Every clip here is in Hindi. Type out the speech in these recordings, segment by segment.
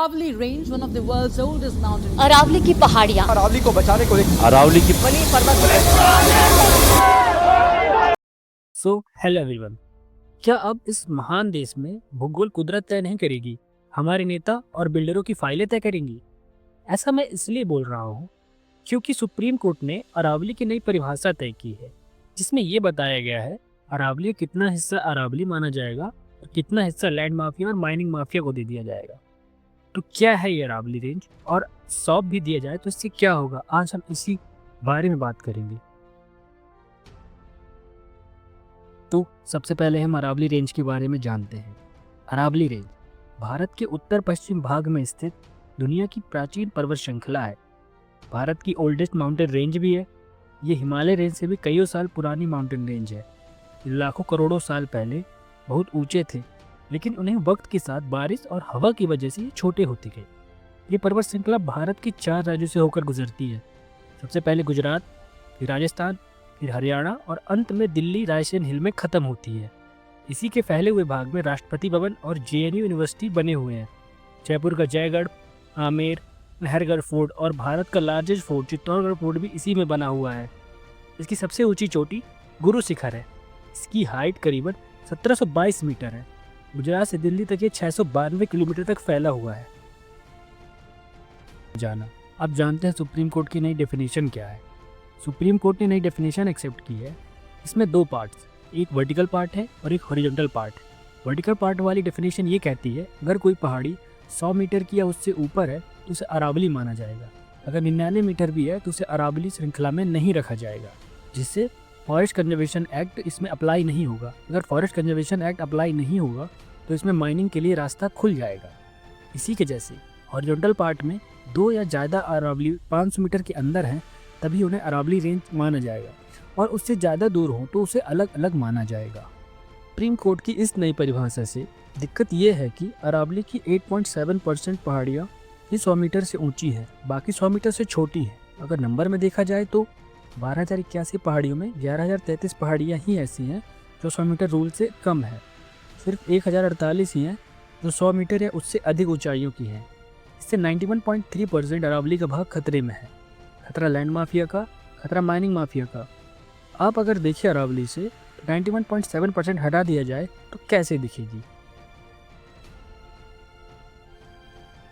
Aravali Range, one of the world's oldest mountain. Aravalli की पहाड़ियाँ, अरावली को बचाने को लेकर अरावली की बनी पर्वत सो हेलो एवरीवन, क्या अब इस महान देश में भूगोल कुदरत तय नहीं करेगी, हमारे नेता और बिल्डरों की फाइलें तय करेंगी? ऐसा मैं इसलिए बोल रहा हूँ क्योंकि सुप्रीम कोर्ट ने अरावली की नई परिभाषा तय की है, जिसमें ये बताया गया है अरावली का कितना हिस्सा अरावली माना जाएगा और कितना हिस्सा लैंड माफिया और माइनिंग माफिया को दे दिया जाएगा। तो क्या है ये अरावली रेंज, और सौंप भी दिया जाए तो इससे क्या होगा? आज हम इसी बारे में बात करेंगे। तो सबसे पहले हम अरावली रेंज के बारे में जानते हैं। अरावली रेंज भारत के उत्तर पश्चिम भाग में स्थित दुनिया की प्राचीन पर्वत श्रृंखला है। भारत की ओल्डेस्ट माउंटेन रेंज भी है। ये हिमालय रेंज से भी कईयों साल पुरानी माउंटेन रेंज है। लाखों करोड़ों साल पहले बहुत ऊंचे थे, लेकिन उन्हें वक्त के साथ बारिश और हवा की वजह से ये छोटे होते गए। ये पर्वत श्रृंखला भारत के 4 राज्यों से होकर गुजरती है। सबसे पहले गुजरात, फिर राजस्थान, फिर हरियाणा और अंत में दिल्ली रायसेन हिल में ख़त्म होती है। इसी के फैले हुए भाग में राष्ट्रपति भवन और JNU यूनिवर्सिटी बने हुए हैं। जयपुर का जयगढ़, आमेर, मेहरगढ़ फोर्ट और भारत का लार्जेस्ट फोर्ट चित्तौड़गढ़ फोर्ट भी इसी में बना हुआ है। इसकी सबसे ऊंची चोटी गुरु शिखर है। इसकी हाइट करीबन 1722 मीटर है। गुजरात से दिल्ली तक ये 692 किलोमीटर तक फैला हुआ है। अब जानते हैं सुप्रीम कोर्ट की नई डेफिनेशन क्या है। सुप्रीम कोर्ट ने नई डेफिनेशन एक्सेप्ट की है। इसमें 2 पार्ट्स, एक वर्टिकल पार्ट है और एक हॉरिजॉन्टल पार्ट। वर्टिकल पार्ट वाली डेफिनेशन ये कहती है अगर कोई पहाड़ी 100 मीटर की या उससे ऊपर है तो उसे अरावली माना जाएगा। अगर 99 मीटर भी है तो उसे अरावली श्रृंखला में नहीं रखा जाएगा, जिससे फॉरेस्ट कंजर्वेशन एक्ट इसमें अप्लाई नहीं होगा। अगर फॉरेस्ट कंजर्वेशन एक्ट अप्लाई नहीं होगा तो इसमें माइनिंग के लिए रास्ता खुल जाएगा। इसी के जैसे हॉरिजॉन्टल पार्ट में 2 या ज़्यादा अरावली 500 मीटर के अंदर हैं तभी उन्हें अरावली रेंज माना जाएगा, और उससे ज़्यादा दूर हो तो उसे अलग अलग माना जाएगा। सुप्रीम कोर्ट की इस नई परिभाषा से दिक्कत ये है कि अरावली की 8.7% पहाड़ियाँ ही 100 मीटर से ऊंची है, बाकी 100 मीटर से छोटी है। अगर नंबर में देखा जाए तो 12,081 पहाड़ियों में 11,033 पहाड़ियाँ ही ऐसी हैं जो 100 मीटर रूल से कम है। सिर्फ 1,048 ही हैं जो 100 मीटर या उससे अधिक ऊंचाइयों की हैं। इससे 91.3% अरावली का भाग खतरे में है। खतरा लैंड माफिया का, खतरा माइनिंग माफिया का। आप अगर देखिए अरावली से तो 91.7% हटा दिया जाए तो कैसे दिखेगी?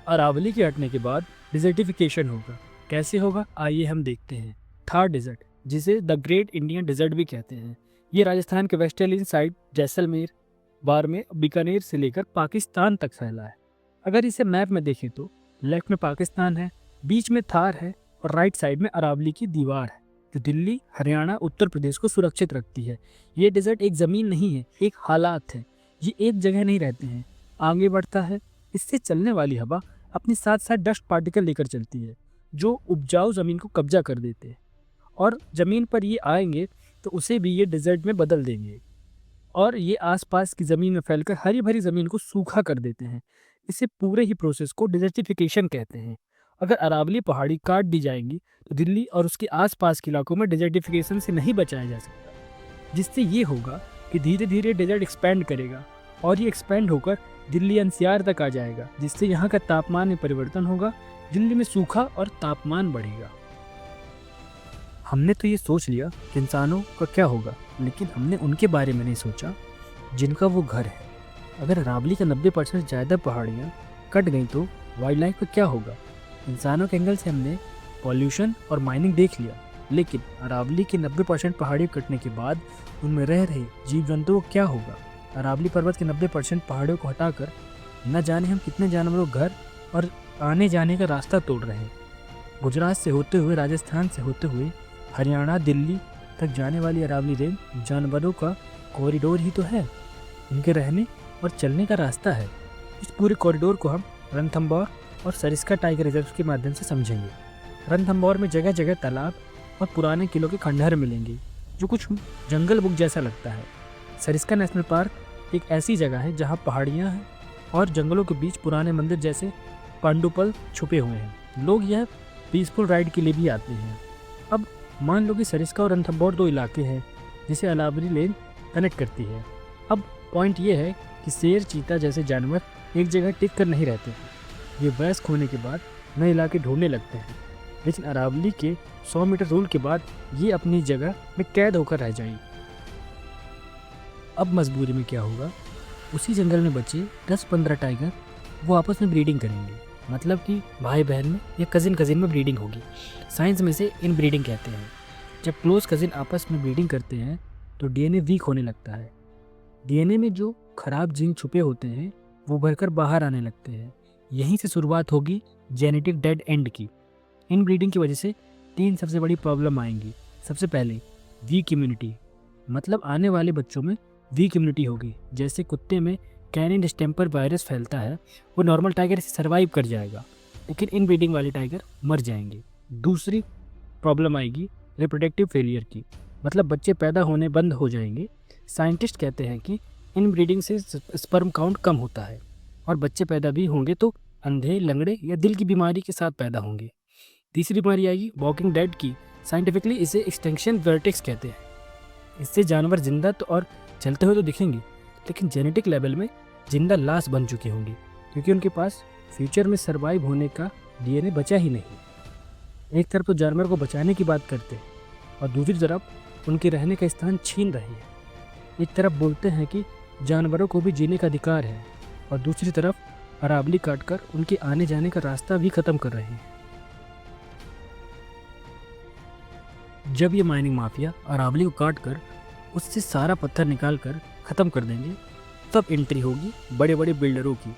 अरावली के हटने के बाद डिजर्टिफिकेशन होगा। कैसे होगा आइए हम देखते हैं। थार डेजर्ट, जिसे द ग्रेट इंडियन डेजर्ट भी कहते हैं, ये राजस्थान के वेस्टर्न साइड जैसलमेर, बाड़मेर, बीकानेर से लेकर पाकिस्तान तक फैला है। अगर इसे मैप में देखें तो लेफ्ट में पाकिस्तान है, बीच में थार है और राइट साइड में अरावली की दीवार है जो दिल्ली, हरियाणा, उत्तर प्रदेश को सुरक्षित रखती है। ये डेजर्ट एक ज़मीन नहीं है, एक हालात है। ये एक जगह नहीं रहते हैं, आगे बढ़ता है। इससे चलने वाली हवा अपने साथ साथ डस्ट पार्टिकल लेकर चलती है जो उपजाऊ ज़मीन को कब्जा कर देते हैं, और ज़मीन पर ये आएंगे तो उसे भी ये डेजर्ट में बदल देंगे, और ये आसपास की ज़मीन में फैलकर हरी भरी ज़मीन को सूखा कर देते हैं। इसे पूरे ही प्रोसेस को डिजर्टिफिकेशन कहते हैं। अगर अरावली पहाड़ी काट दी जाएंगी तो दिल्ली और उसके आसपास के इलाकों में डिजर्टिफिकेशन से नहीं बचाया जा सकता, जिससे ये होगा कि धीरे धीरे डेजर्ट एक्सपैंड करेगा और ये एक्सपैंड होकर दिल्ली NCR तक आ जाएगा, जिससे यहाँ का तापमान में परिवर्तन होगा। दिल्ली में सूखा और तापमान बढ़ेगा। हमने तो ये सोच लिया कि इंसानों का क्या होगा, लेकिन हमने उनके बारे में नहीं सोचा जिनका वो घर है। अगर अरावली का 90% ज़्यादा पहाड़ियाँ कट गई तो वाइल्ड लाइफ का क्या होगा? इंसानों के एंगल से हमने पॉल्यूशन और माइनिंग देख लिया, लेकिन अरावली के 90% पहाड़ी कटने के बाद उनमें रह रहे जीव जंतुओं को क्या होगा? अरावली पर्वत के 90% पहाड़ियों को हटाकर न जाने हम कितने जानवरों घर और आने जाने का रास्ता तोड़ रहे हैं। गुजरात से होते हुए, राजस्थान से होते हुए हरियाणा, दिल्ली तक जाने वाली अरावली रेंज जानवरों का कॉरिडोर ही तो है, उनके रहने और चलने का रास्ता है। इस पूरे कॉरिडोर को हम रणथंभौर और सरिस्का टाइगर रिजर्व के माध्यम से समझेंगे। रणथंभौर में जगह जगह तालाब और पुराने किलों के खंडहर मिलेंगे जो कुछ जंगल बुक जैसा लगता है। सरिस्का नेशनल पार्क एक ऐसी जगह है जहाँ पहाड़ियाँ हैं और जंगलों के बीच पुराने मंदिर जैसे पांडुपल छुपे हुए हैं। लोग यह पीसफुल राइड के लिए भी आते हैं। अब मान लो कि सरिस्का और रणथंभौर 2 इलाके हैं जिसे अरावली रेंज कनेक्ट करती है। अब पॉइंट ये है कि शेर, चीता जैसे जानवर एक जगह टिक कर नहीं रहते। ये वयस्क होने के बाद नए इलाके ढूंढने लगते हैं, लेकिन अरावली के 100 मीटर रूल के बाद ये अपनी जगह में कैद होकर रह जाएंगी। अब मजबूरी में क्या होगा, उसी जंगल में बचे 10-15 टाइगर वो आपस में ब्रीडिंग करेंगे, मतलब कि भाई बहन में या कज़िन कज़िन में ब्रीडिंग होगी। साइंस में से इन ब्रीडिंग कहते हैं। जब क्लोज कज़िन आपस में ब्रीडिंग करते हैं तो डीएनए वीक होने लगता है। डीएनए में जो खराब जीन छुपे होते हैं वो भरकर बाहर आने लगते हैं। यहीं से शुरुआत होगी जेनेटिक डेड एंड की। इन ब्रीडिंग की वजह से 3 सबसे बड़ी प्रॉब्लम आएंगी। सबसे पहले वीक इम्यूनिटी, मतलब आने वाले बच्चों में वीक इम्यूनिटी होगी। जैसे कुत्ते में कैनिन डिस्टेम्पर वायरस फैलता है, वो नॉर्मल टाइगर से सर्वाइव कर जाएगा, लेकिन इन ब्रीडिंग वाले टाइगर मर जाएंगे। दूसरी प्रॉब्लम आएगी रिप्रोडक्टिव फेलियर की, मतलब बच्चे पैदा होने बंद हो जाएंगे। साइंटिस्ट कहते हैं कि इन ब्रीडिंग से स्पर्म काउंट कम होता है और बच्चे पैदा भी होंगे तो अंधे, लंगड़े या दिल की बीमारी के साथ पैदा होंगे। तीसरी बीमारी आएगी वॉकिंग डेड की। साइंटिफिकली इसे एक्सटिंक्शन वर्टेक्स कहते हैं। इससे जानवर जिंदा तो और चलते हुए तो दिखेंगे, लेकिन जेनेटिक लेवल में जिंदा लाश बन चुके होंगे, क्योंकि उनके पास फ्यूचर में सर्वाइव होने का डीएनए बचा ही नहीं। एक तरफ तो जानवर को बचाने की बात करते हैं और दूसरी तरफ उनके रहने का स्थान छीन रहे हैं। एक तरफ बोलते हैं कि जानवरों को भी जीने का अधिकार है और दूसरी तरफ अरावली काटकर उनके आने जाने का रास्ता भी खत्म कर रहे हैं। जब ये माइनिंग माफिया अरावली को काटकर उससे सारा पत्थर निकाल कर ख़त्म कर देंगे, तब एंट्री होगी बड़े बड़े बिल्डरों की,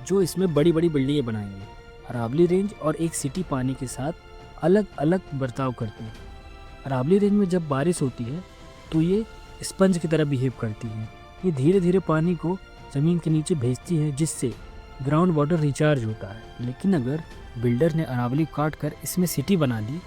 जो इसमें बड़ी बड़ी बिल्डिंगें बनाएंगे। अरावली रेंज और एक सिटी पानी के साथ अलग अलग बर्ताव करते हैं। अरावली रेंज में जब बारिश होती है तो ये स्पंज की तरह बिहेव करती है। ये धीरे धीरे पानी को ज़मीन के नीचे भेजती है, जिससे ग्राउंड वाटर रिचार्ज होता है। लेकिन अगर बिल्डर ने अरावली काट कर इसमें सिटी बना दी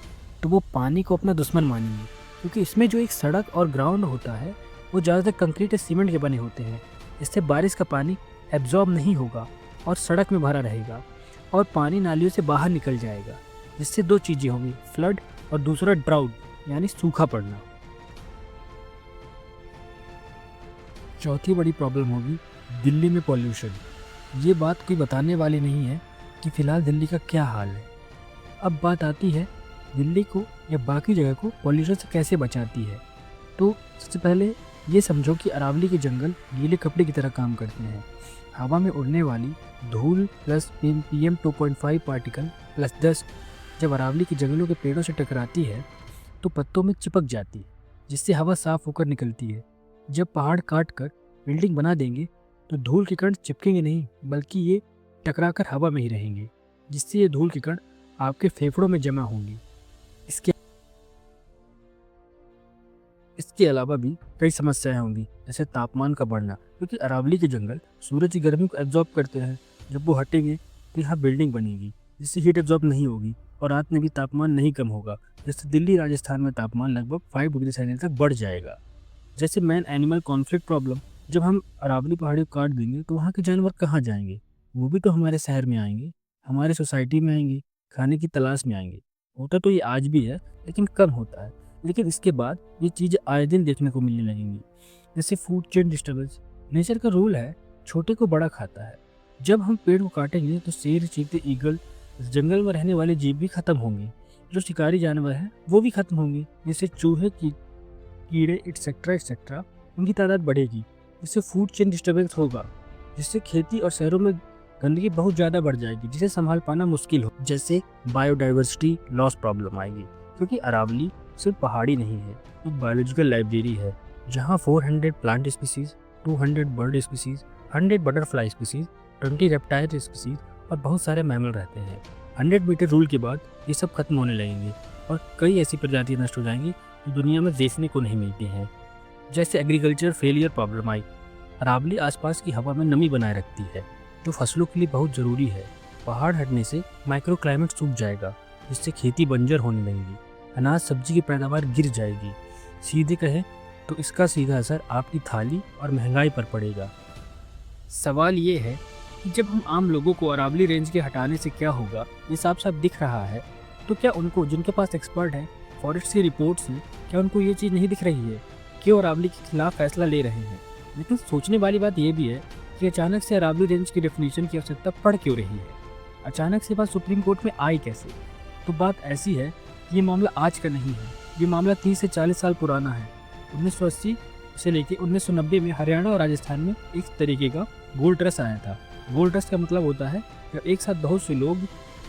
तो वो पानी को अपना दुश्मन मानेंगे, क्योंकि इसमें जो एक सड़क और ग्राउंड होता है वो ज़्यादातर कंक्रीट या सीमेंट के बने होते हैं। इससे बारिश का पानी एब्जॉर्ब नहीं होगा और सड़क में भरा रहेगा और पानी नालियों से बाहर निकल जाएगा, जिससे 2 चीज़ें होंगी, फ्लड और दूसरा ड्राउट यानी सूखा पड़ना। चौथी बड़ी प्रॉब्लम होगी दिल्ली में पॉल्यूशन। ये बात कोई बताने वाली नहीं है कि फ़िलहाल दिल्ली का क्या हाल है। अब बात आती है दिल्ली को या बाकी जगह को पॉल्यूशन से कैसे बचाती है। तो सबसे पहले ये समझो कि अरावली के जंगल गीले कपड़े की तरह काम करते हैं। हवा में उड़ने वाली धूल plus PM 2.5 particle plus dust जब अरावली के जंगलों के पेड़ों से टकराती है तो पत्तों में चिपक जाती है, जिससे हवा साफ होकर निकलती है। जब पहाड़ काट कर बिल्डिंग बना देंगे तो धूल के कण चिपकेंगे नहीं, बल्कि ये टकराकर हवा में ही रहेंगे, जिससे ये धूल के कण आपके फेफड़ों में जमा होंगी। इसके अलावा भी कई समस्याएं होंगी, जैसे तापमान का बढ़ना, क्योंकि अरावली के जंगल सूरज की गर्मी को एब्जॉर्ब करते हैं। जब वो हटेंगे तो यहाँ बिल्डिंग बनेगी, जिससे हीट एब्जॉर्ब नहीं होगी और रात में भी तापमान नहीं कम होगा, जिससे दिल्ली राजस्थान में तापमान लगभग 5 डिग्री सेल्सियस तक बढ़ जाएगा। जैसे मैन एनिमल कॉन्फ्लिक्ट प्रॉब्लम, जब हम अरावली पहाड़ी को काट देंगे तो वहाँ के जानवर कहाँ जाएंगे? वो भी तो हमारे शहर में आएंगे, हमारे सोसाइटी में आएंगे, खाने की तलाश में आएंगे। होता तो ये आज भी है, लेकिन कम होता है। लेकिन इसके बाद ये चीज़ें आए दिन देखने को मिलने लगेंगी, जैसे फूड चेन डिस्टर्बेंस। नेचर का रूल है छोटे को बड़ा खाता है। जब हम पेड़ को काटेंगे तो शेर, चीते, ईगल, जंगल में रहने वाले जीव भी खत्म होंगे। जो शिकारी जानवर हैं वो भी खत्म होंगे, जैसे चूहे, कीड़े एक्सेट्रा, उनकी तादाद बढ़ेगी, जिससे फूड चेन डिस्टर्बेंस होगा, जिससे खेती और शहरों में गंदगी बहुत ज़्यादा बढ़ जाएगी, जिसे संभाल पाना मुश्किल हो। जैसे बायोडाइवर्सिटी लॉस प्रॉब्लम आएगी, क्योंकि अरावली सिर्फ पहाड़ी नहीं है, एक बायोलॉजिकल लाइब्रेरी है जहाँ 400 plant species, 200 bird species, 100 butterfly species, 20 reptile species और बहुत सारे मैमल रहते हैं। 100 मीटर रूल के बाद ये सब खत्म होने लगेंगे और कई ऐसी प्रजातियाँ नष्ट हो जाएंगी जो दुनिया में देखने को नहीं मिलती हैं। जैसे एग्रीकल्चर फेलियर प्रॉब्लम आई। अरावली आसपास की हवा में नमी बनाए रखती है, जो फसलों के लिए बहुत ज़रूरी है। पहाड़ हटने से माइक्रो क्लाइमेट सूख जाएगा, जिससे खेती बंजर होने लगेगी, अनाज सब्जी की पैदावार गिर जाएगी। सीधे कहें तो इसका सीधा असर आपकी थाली और महंगाई पर पड़ेगा। सवाल ये है कि जब हम आम लोगों को अरावली रेंज के हटाने से क्या होगा, ये साफ साफ दिख रहा है, तो क्या उनको, जिनके पास एक्सपर्ट है, फॉरेस्ट की रिपोर्ट्स हैं, क्या उनको ये चीज़ नहीं दिख रही है कि वो अरावली के खिलाफ फैसला ले रहे हैं? लेकिन सोचने वाली बात यह भी है कि अचानक से अरावली रेंज की डेफिनेशन की आवश्यकता पड़ क्यों रही है। अचानक से बात सुप्रीम कोर्ट में आई कैसे? तो बात ऐसी है कि ये मामला आज का नहीं है, ये मामला 30 से 40 साल पुराना है। 1980 से लेकर 1990 में हरियाणा और राजस्थान में एक तरीके का गोल्ड रश आया था। गोल्ड रश का मतलब होता है कि एक साथ बहुत से लोग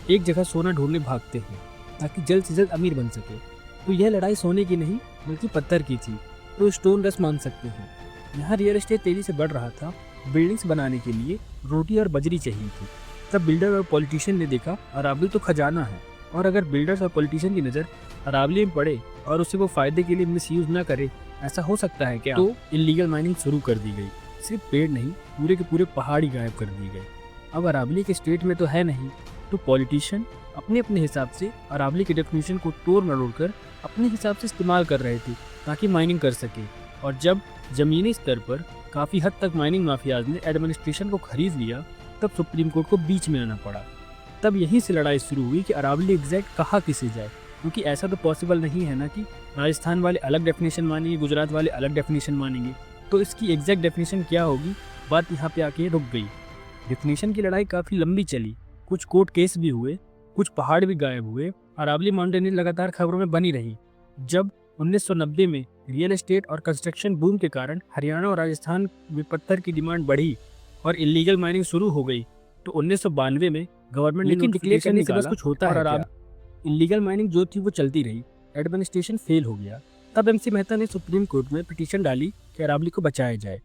एक जगह सोना ढूंढने भागते हैं ताकि जल्द से जल्द अमीर बन सके। तो यह लड़ाई सोने की नहीं बल्कि पत्थर की थी, तो स्टोन रश मान सकते हैं। यहाँ रियल एस्टेट तेजी से बढ़ रहा था, बिल्डिंग्स बनाने के लिए रोटी और बजरी चाहिए थी। तब बिल्डर और पॉलिटिशियन ने देखा अरावली तो खजाना है, और अगर बिल्डर्स और पॉलिटिशियन की नज़र अरावली में पड़े और उसे वो फायदे के लिए मिसयूज ना करे, ऐसा हो सकता है क्या? तो इलीगल माइनिंग शुरू कर दी गई। सिर्फ पेड़ नहीं, पूरे के पूरे पहाड़ ही गायब कर दिए गए। अब अरावली के स्टेट में तो है नहीं, तो पॉलिटिशियन अपने अपने हिसाब से अरावली के डेफिनेशन को तोड़ मरोड़ कर अपने हिसाब से इस्तेमाल कर रहे थे ताकि माइनिंग कर सके। और जब ज़मीनी स्तर पर काफ़ी हद तक माइनिंग माफियाज ने एडमिनिस्ट्रेशन को खरीद लिया, तब सुप्रीम कोर्ट को बीच में आना पड़ा। तब यहीं से लड़ाई शुरू हुई कि अरावली एग्जैक्ट कहाँ किसे जाए, क्योंकि ऐसा तो पॉसिबल नहीं है ना कि राजस्थान वाले अलग डेफिनेशन मानेंगे, गुजरात वाले अलग डेफिनेशन मानेंगे। तो इसकी एग्जैक्ट डेफिनेशन क्या होगी, बात यहाँ पे आके रुक गई। डेफिनेशन की लड़ाई काफ़ी लंबी चली, कुछ कोर्ट केस भी हुए, कुछ पहाड़ भी गायब हुए। अरावली माउंटेन लगातार खबरों में बनी रही। जब 1990 में रियल एस्टेट और कंस्ट्रक्शन बूम के कारण हरियाणा और राजस्थान में पत्थर की डिमांड बढ़ी और इलीगल माइनिंग शुरू हो गई, तो 1992 में गवर्नमेंट ने डिक्लेयर करने से बस कुछ होता है क्या? इलीगल माइनिंग जो थी वो चलती रही, एडमिनिस्ट्रेशन फेल हो गया। तब एमसी मेहता ने सुप्रीम कोर्ट में पिटीशन डाली कि अरावली को बचाया जाए।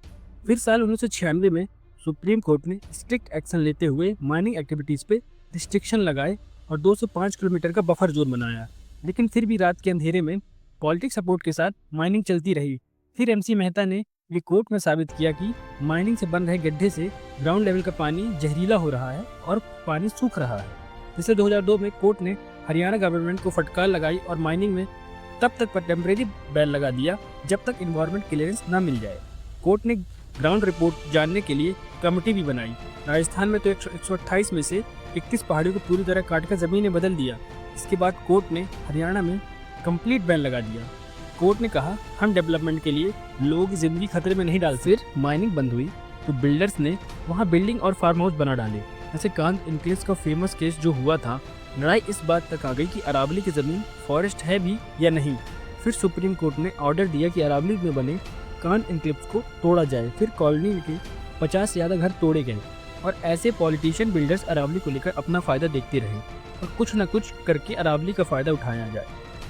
फिर साल 1996 में सुप्रीम कोर्ट ने स्ट्रिक्ट एक्शन लेते हुए माइनिंग एक्टिविटीज़ पे रिस्ट्रिक्शन लगाए और 2 से 5 किलोमीटर का बफर जोन बनाया। लेकिन फिर भी रात के अंधेरे में पॉलिटिक्स सपोर्ट के साथ माइनिंग चलती रही। फिर एमसी मेहता ने ये कोर्ट में साबित किया कि माइनिंग से बन रहे गड्ढे से ग्राउंड लेवल का पानी जहरीला हो रहा है और पानी सूख रहा है। जिससे 2002 में कोर्ट ने हरियाणा गवर्नमेंट को फटकार लगाई और माइनिंग में तब तक पर टेम्परेरी बैन लगा दिया जब तक इन्वायरमेंट क्लियरेंस ना मिल जाए। कोर्ट ने ग्राउंड रिपोर्ट जानने के लिए कमेटी भी बनाई। राजस्थान में तो 128 में से 21 पहाड़ियों को पूरी तरह काटकर ज़मीनें बदल दिया। इसके बाद कोर्ट ने हरियाणा में कंप्लीट बैन लगा दिया। कोर्ट ने कहा हम डेवलपमेंट के लिए लोगों की ज़िंदगी खतरे में नहीं डाल। फिर माइनिंग बंद हुई तो बिल्डर्स ने वहाँ बिल्डिंग और फार्म हाउस बना डाले। जैसे कांत इनक्लेव्स का फेमस केस जो हुआ था, लड़ाई इस बात तक आ गई कि अरावली की ज़मीन फॉरेस्ट है भी या नहीं। फिर सुप्रीम कोर्ट ने ऑर्डर दिया कि अरावली में बने कांत इनक्लेव्स को तोड़ा जाए। फिर कॉलोनी के 50 से ज़्यादा घर तोड़े गए और ऐसे पॉलिटिशियन बिल्डर्स अरावली को लेकर अपना फ़ायदा देखते रहे और कुछ न कुछ करके अरावली का फ़ायदा उठाया जाए।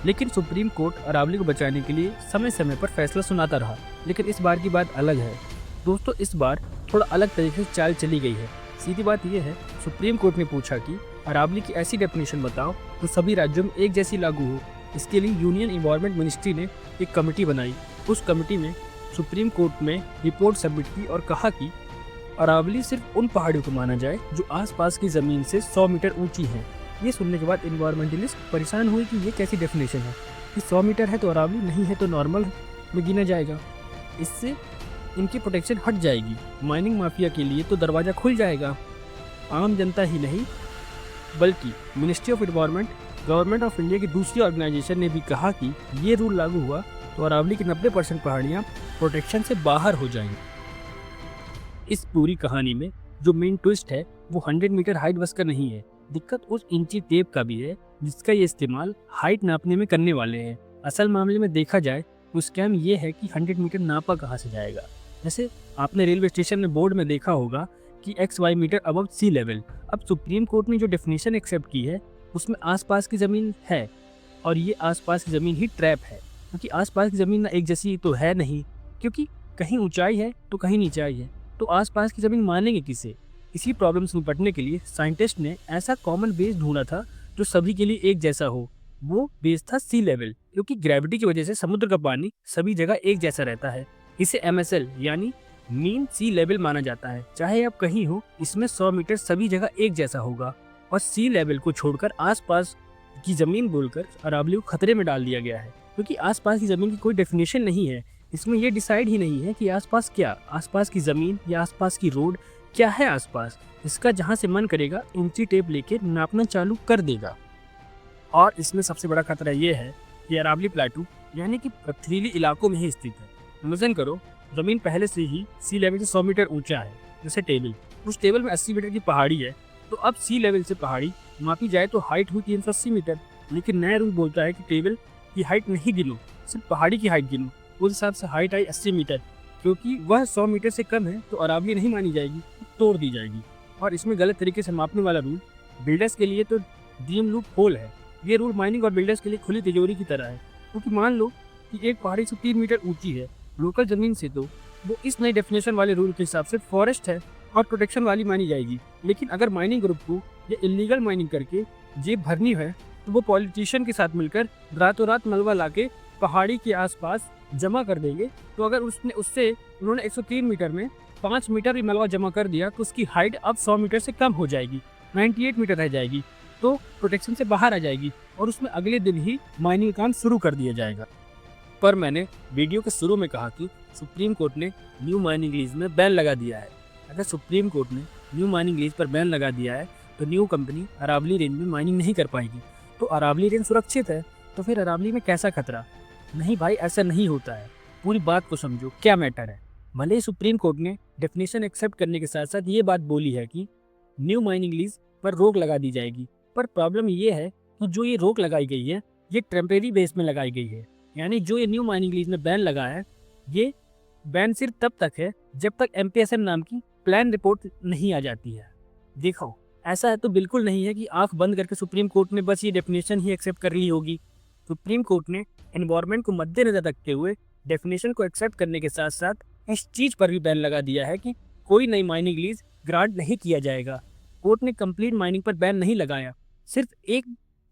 लेकिन सुप्रीम कोर्ट अरावली को बचाने के लिए समय समय पर फैसला सुनाता रहा। लेकिन इस बार की बात अलग है दोस्तों, इस बार थोड़ा अलग तरीके से चाल चली गई है। सीधी बात यह है, सुप्रीम कोर्ट ने पूछा कि अरावली की ऐसी डेफिनेशन बताओ तो सभी राज्यों में एक जैसी लागू हो। इसके लिए यूनियन इन्वायरमेंट मिनिस्ट्री ने एक कमेटी बनाई। उस कमेटी में सुप्रीम कोर्ट में रिपोर्ट सबमिट की और कहा कि अरावली सिर्फ उन पहाड़ियों को माना जाए जो आसपास की ज़मीन से 100 मीटर ऊंची हैं। ये सुनने के बाद इन्वायरमेंटलिस्ट परेशान हुए कि ये कैसी डेफिनेशन है कि 100 मीटर है तो अरावली, नहीं है तो नॉर्मल में गिना जाएगा। इससे इनकी प्रोटेक्शन हट जाएगी, माइनिंग माफिया के लिए तो दरवाज़ा खुल जाएगा। आम जनता ही नहीं बल्कि ministry of environment, government of India की दूसरी ऑर्गेनाइजेशन ने भी कहा कि ये रूल लागू हुआ तो अरावली की 90% पहाड़ियाँ प्रोटेक्शन से बाहर हो जाएंगी। इस पूरी कहानी में जो मेन ट्विस्ट है वो 100 मीटर हाइट बस का नहीं है, दिक्कत उस इंची टेप का भी है जिसका ये इस्तेमाल हाइट नापने में करने वाले हैं। असल मामले में देखा जाए तो स्कैम ये है कि 100 मीटर नापा कहाँ से जाएगा। जैसे आपने रेलवे स्टेशन में बोर्ड में देखा होगा कि XY metre above sea level. अब सुप्रीम कोर्ट ने जो डेफिनेशन एक्सेप्ट की है उसमें आसपास की ज़मीन है और ये आसपास की ज़मीन ही ट्रैप है, क्योंकि आसपास की ज़मीन ना एक जैसी तो है नहीं, क्योंकि कहीं ऊंचाई है तो कहीं नीचाई है, तो आसपास की ज़मीन मानेंगे किसे। इसी प्रॉब्लम से निपटने के लिए साइंटिस्ट ने ऐसा कॉमन बेस ढूंढा था जो सभी के लिए एक जैसा हो। वो बेस था सी लेवल, क्योंकि ग्रेविटी की वजह से समुद्र का पानी सभी जगह एक जैसा रहता है। इसे MSL यानी मीन सी लेवल माना जाता है। चाहे आप कहीं हो, इसमें 100 मीटर सभी जगह एक जैसा होगा और सी लेवल को छोड़कर आसपास की ज़मीन बोलकर अरावली को खतरे में डाल दिया गया है, क्योंकि आसपास की ज़मीन की कोई डेफिनेशन नहीं है। इसमें यह डिसाइड ही नहीं है कि आसपास क्या, आसपास की ज़मीन या आसपास की रोड क्या है आसपास। इसका जहाँ से मन करेगा इंची टेप लेके नापना चालू कर देगा। और इसमें सबसे बड़ा खतरा ये है कि अरावली प्लेटू यानी कि पथरीली इलाकों में ही स्थित है। इमेजिन करो, ज़मीन पहले से ही सी लेवल से 100 मीटर ऊंचा है, जैसे टेबल। उस टेबल में 80 मीटर की पहाड़ी है, तो अब सी लेवल से पहाड़ी मापी जाए तो हाइट हुई 380 मीटर, लेकिन नया रूल बोलता है कि टेबल की हाइट नहीं गिनो, सिर्फ पहाड़ी की हाइट गिनो। उस हिसाब से हाइट आई 80 मीटर, क्योंकि वह 100 मीटर से कम है तो अरावली नहीं मानी जाएगी, तोड़ दी जाएगी। और इसमें गलत तरीके से मापने वाला रूल बिल्डर्स के लिए तो ड्रीम लूप होल है। ये रूल माइनिंग और बिल्डर्स के लिए खुली तिजोरी की तरह है, क्योंकि मान लो कि एक पहाड़ी से 3 मीटर ऊंची है लोकल जमीन से, तो वो इस नई डेफिनेशन वाले रूल के हिसाब से फॉरेस्ट है और प्रोटेक्शन वाली मानी जाएगी। लेकिन अगर माइनिंग ग्रुप को ये इलीगल माइनिंग करके जेब भरनी है तो वो पॉलिटिशियन के साथ मिलकर रातों रात मलबा लाके पहाड़ी के आसपास जमा कर देंगे। तो अगर उन्होंने 103 मीटर में 5 मीटर भी मलबा जमा कर दिया तो उसकी हाइट अब 100 मीटर से कम हो जाएगी, 98 मीटर रह जाएगी, तो प्रोटेक्शन से बाहर आ जाएगी और उसमें अगले दिन ही माइनिंग काम शुरू कर दिया जाएगा। पर मैंने वीडियो के शुरू में कहा कि सुप्रीम कोर्ट ने न्यू माइनिंग लीज में बैन लगा दिया है। अगर सुप्रीम कोर्ट ने न्यू माइनिंग लीज पर बैन लगा दिया है तो न्यू कंपनी अरावली रेंज में माइनिंग नहीं कर पाएगी। तो अरावली रेंज सुरक्षित है, तो फिर अरावली में कैसा खतरा? नहीं भाई, ऐसा नहीं होता है। पूरी बात को समझो, क्या मैटर है। भले ही सुप्रीम कोर्ट ने डेफिनेशन एक्सेप्ट करने के साथ साथ ये बात बोली है कि न्यू माइनिंग लीज पर रोक लगा दी जाएगी, पर प्रॉब्लम ये है कि जो ये रोक लगाई गई है ये टेम्परेरी बेस में लगाई गई है। यानी जो ये न्यू माइनिंग लीज में बैन लगा है, ये बैन सिर्फ तब तक है जब तक MPSM नाम की प्लान रिपोर्ट नहीं आ जाती है। देखो, ऐसा है तो बिल्कुल नहीं है कि आंख बंद करके सुप्रीम कोर्ट ने बस ये डेफिनेशन ही एक्सेप्ट कर ली होगी। सुप्रीम कोर्ट ने एनवायरनमेंट को मद्देनजर रखते हुए डेफिनेशन को एक्सेप्ट करने के साथ साथ इस चीज़ पर भी बैन लगा दिया है कि कोई नई माइनिंग लीज ग्रांट नहीं किया जाएगा। कोर्ट ने कंप्लीट माइनिंग पर बैन नहीं लगाया, सिर्फ एक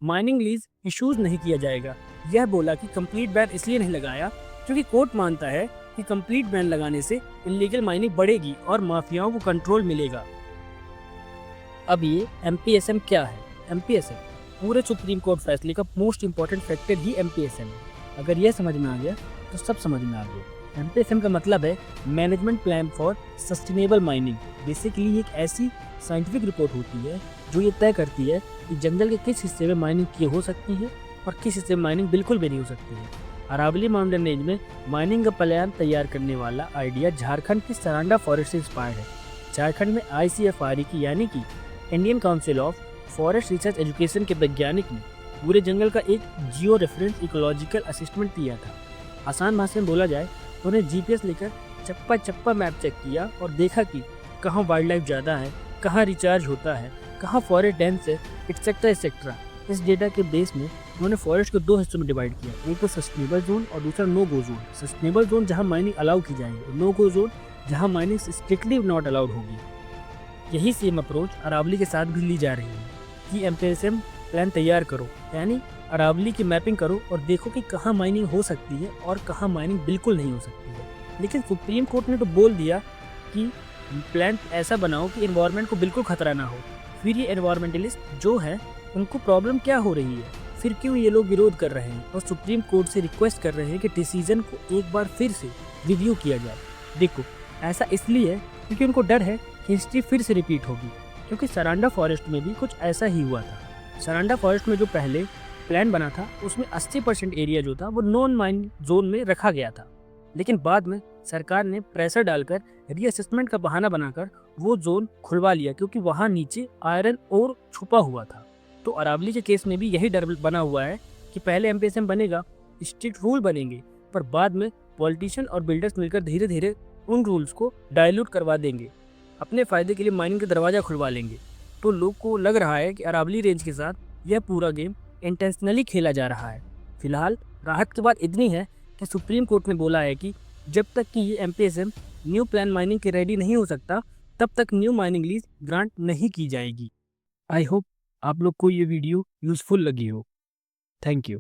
माइनिंग लीज इशूज नहीं किया जाएगा। यह बोला कि कंप्लीट बैन इसलिए नहीं लगाया क्योंकि कोर्ट मानता है कि कंप्लीट बैन लगाने से इलीगल माइनिंग बढ़ेगी और माफियाओं को कंट्रोल मिलेगा। अब ये MPSM क्या है? MPSM पूरे सुप्रीम कोर्ट फैसले का मोस्ट इंपॉर्टेंट फैक्टर ही MPSM है। अगर यह समझ में आ गया तो सब समझ में आ गया। MPSM का मतलब है management plan for sustainable mining. Basically एक ऐसी साइंटिफिक रिपोर्ट होती है जो ये तय करती है कि जंगल के किस हिस्से में माइनिंग की हो सकती है और किस हिस्से में माइनिंग बिल्कुल भी नहीं हो सकती है। अरावली माउंटेन रेंज में माइनिंग का प्लान तैयार करने वाला आइडिया झारखंड की सरांडा फॉरेस्ट से इंस्पायर्ड है। झारखंड में ICFRE की यानी कि Indian council of forest research education के वैज्ञानिक ने पूरे जंगल का एक जियो रेफरेंस इकोलॉजिकल असिस्मेंट दिया था। आसान भाषा में बोला जाए तो उन्हें GPS लेकर चप्पा चप्पा मैप चेक किया और देखा कि कहाँ वाइल्ड लाइफ ज़्यादा है, कहाँ रिचार्ज होता है, कहाँ फॉरेस्ट डेंस है, एक्सेट्रा एक्सेट्रा। इस डेटा के बेस में उन्होंने फॉरेस्ट को 2 हिस्सों में डिवाइड किया, एक तो सस्टेनेबल जोन और दूसरा नो गो जोन। सस्टेनेबल जोन जहाँ माइनिंग अलाउ की जाएगी और नो गो जोन जहाँ माइनिंग स्ट्रिक्टली नॉट अलाउड होगी। यही सेम अप्रोच अरावली के साथ भी ली जा रही है कि MPSM प्लान तैयार करो, यानी अरावली की मैपिंग करो और देखो कि कहाँ माइनिंग हो सकती है और कहाँ माइनिंग बिल्कुल नहीं हो सकती है। लेकिन सुप्रीम कोर्ट ने तो बोल दिया कि प्लान ऐसा बनाओ कि एनवायरनमेंट को बिल्कुल खतरा ना हो। फिर ये एनवायरमेंटलिस्ट जो है उनको प्रॉब्लम क्या हो रही है, फिर क्यों ये लोग विरोध कर रहे हैं और सुप्रीम कोर्ट से रिक्वेस्ट कर रहे हैं कि डिसीजन को एक बार फिर से रिव्यू किया जाए। देखो, ऐसा इसलिए है क्योंकि उनको डर है कि हिस्ट्री फिर से रिपीट होगी, क्योंकि सरांडा फॉरेस्ट में भी कुछ ऐसा ही हुआ था। सरांडा फॉरेस्ट में जो पहले प्लान बना था उसमें 80% एरिया जो था वो नॉन माइन जोन में रखा गया था, लेकिन बाद में सरकार ने प्रेशर डालकर रीअसेसमेंट का बहाना बनाकर वो जोन खुलवा लिया, क्योंकि वहाँ नीचे आयरन ओर छुपा हुआ था। तो अरावली के केस में भी यही डर बना हुआ है कि पहले MPSM बनेगा, स्ट्रिक्ट रूल बनेंगे, पर बाद में पॉलिटिशियन और बिल्डर्स मिलकर धीरे धीरे उन रूल्स को डाइल्यूट करवा देंगे, अपने फ़ायदे के लिए माइनिंग का दरवाज़ा खुलवा लेंगे। तो लोग को लग रहा है कि अरावली रेंज के साथ यह पूरा गेम इंटेंशनली खेला जा रहा है। फिलहाल राहत की बात इतनी है कि सुप्रीम कोर्ट ने बोला है कि जब तक कि ये MPSM न्यू प्लान माइनिंग के रेडी नहीं हो सकता तब तक न्यू माइनिंग लीज ग्रांट नहीं की जाएगी। आई होप आप लोग को ये वीडियो यूज़फुल लगी हो। Thank you.